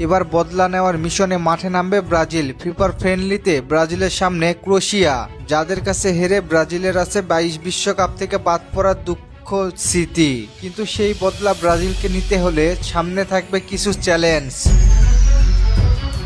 এবার বদলা নেওয়ার মিশনে মাঠে নামবে ব্রাজিল। ফিফা ফ্রেন্ডলিতে ব্রাজিলের সামনে ক্রোয়েশিয়া, যাদের কাছে হেরে ব্রাজিলের আছে 22 বিশ্বকাপ থেকে বাদ পড়ার দুঃখ স্মৃতি। কিন্তু সেই বদলা ব্রাজিলকে নিতে হলে সামনে থাকবে কিছু চ্যালেঞ্জ।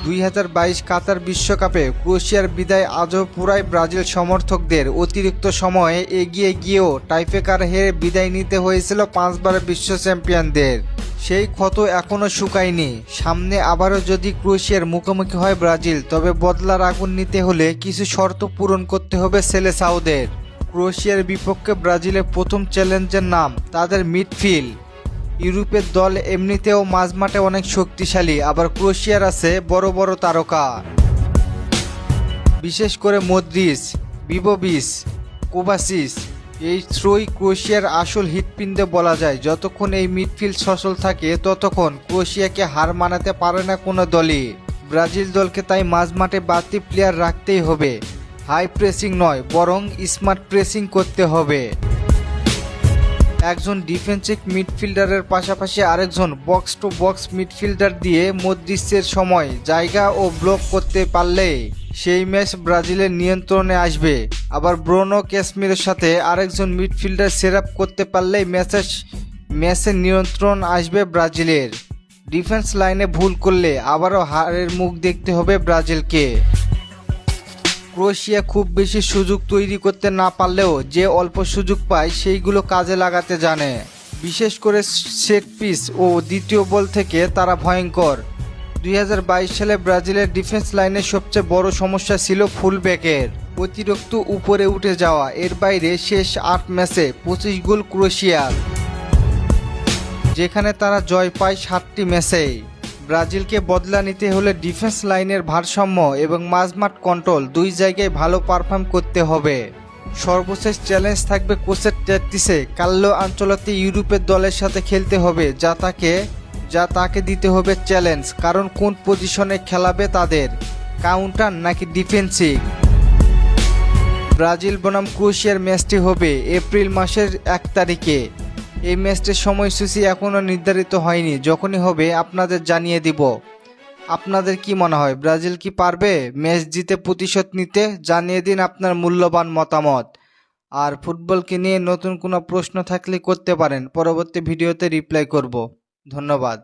2022 কাতার বিশ্বকাপে ক্রোয়েশিয়ার বিদায় আজও পুরাই ব্রাজিল সমর্থকদের। অতিরিক্ত সময়ে এগিয়ে গিয়েও টাইব্রেকার হেরে বিদায় নিতে হয়েছিল 5 বারের বিশ্ব চ্যাম্পিয়নদের। সেই ক্ষত এখনও শুকায়নি। সামনে আবারও যদি ক্রোয়েশিয়ার মুখোমুখি হয় ব্রাজিল, তবে বদলার আগুন নিতে হলে কিছু শর্ত পূরণ করতে হবে সেলেসাওদের। ক্রোয়েশিয়ার বিপক্ষে ব্রাজিলের প্রথম চ্যালেঞ্জের নাম তাদের মিডফিল্ড। ইউরোপের দল এমনিতেও মাঝমাঠে অনেক শক্তিশালী, আবার ক্রোয়েশিয়ার আছে বড় বড় তারকা, বিশেষ করে মদ্রিচ, বিবোভিচ, কোভাচিচ। এই থ্রোই ক্রোয়েশিয়ার আসল হৃৎপিণ্ডে বলা যায়। যতক্ষণ এই মিডফিল্ড সচল থাকে ততক্ষণ ক্রোয়েশিয়াকে হার মানাতে পারে না কোনো দলই। ব্রাজিল দলকে তাই মাঝমাঠে বাড়তি প্লেয়ার রাখতেই হবে। হাই প্রেসিং নয়, বরং স্মার্ট প্রেসিং করতে হবে। একজন ডিফেন্সিভ মিডফিল্ডারের পাশাপাশি আরেকজন বক্স টু বক্স মিডফিল্ডার দিয়ে মদ্রিচের সময় জায়গা ও ব্লক করতে পারলে সেই ম্যাচ ব্রাজিলের নিয়ন্ত্রণে আসবে। আবার ব্রুনো ক্যাসমিরোর সাথে আরেকজন মিডফিল্ডার সেটআপ করতে পারলেই ম্যাচের নিয়ন্ত্রণ আসবে ব্রাজিলের। ডিফেন্স লাইনে ভুল করলে আবারও হারের মুখ দেখতে হবে ব্রাজিলকে। ক্রোয়েশিয়া খুব বেশি সুযোগ তৈরি করতে না পারলেও যে অল্প সুযোগ পায় সেইগুলো কাজে লাগাতে জানে। বিশেষ করে সেট পিস ও দ্বিতীয় বল থেকে তারা ভয়ঙ্কর। 2022 সালে ব্রাজিলের ডিফেন্স লাইনের সবচেয়ে বড় সমস্যা ছিল ফুলব্যাকের অতিরিক্ত উপরে উঠে যাওয়া। এর বাইরে শেষ 8 ম্যাচে 25 গোল ক্রোয়েশিয়ার, যেখানে তারা জয় পায় 7টি ম্যাচেই। ব্রাজিলকে বদলা নিতে হলে ডিফেন্স লাইনের ভারসাম্য এবং মাঝমাঠ কন্ট্রোল দুই জায়গায় ভালো পারফর্ম করতে হবে। সর্বশেষ চ্যালেঞ্জ থাকবে কোচের ট্যাকটিসে। কার্লো আনচেলত্তি ইউরোপের দলের সাথে খেলতে হবে, যা তাকে দিতে হবে চ্যালেঞ্জ। কারণ কোন পজিশনে খেলাবে তাদের, কাউন্টার নাকি ডিফেন্সিভ। ব্রাজিল বনাম ক্রোয়েশিয়ার ম্যাচটি হবে এপ্রিল মাসের 1 তারিখে। এই ম্যাচটির সময়সূচি এখনও নির্ধারিত হয়নি। যখনই হবে আপনাদের জানিয়ে দিব। আপনাদের কি মনে হয়, ব্রাজিল কি পারবে ম্যাচ জিতে প্রতিশোধ নিতে? জানিয়ে দিন আপনার মূল্যবান মতামত। আর ফুটবলকে নিয়ে নতুন কোনো প্রশ্ন থাকলে করতে পারেন, পরবর্তী ভিডিওতে রিপ্লাই করব। ধন্যবাদ।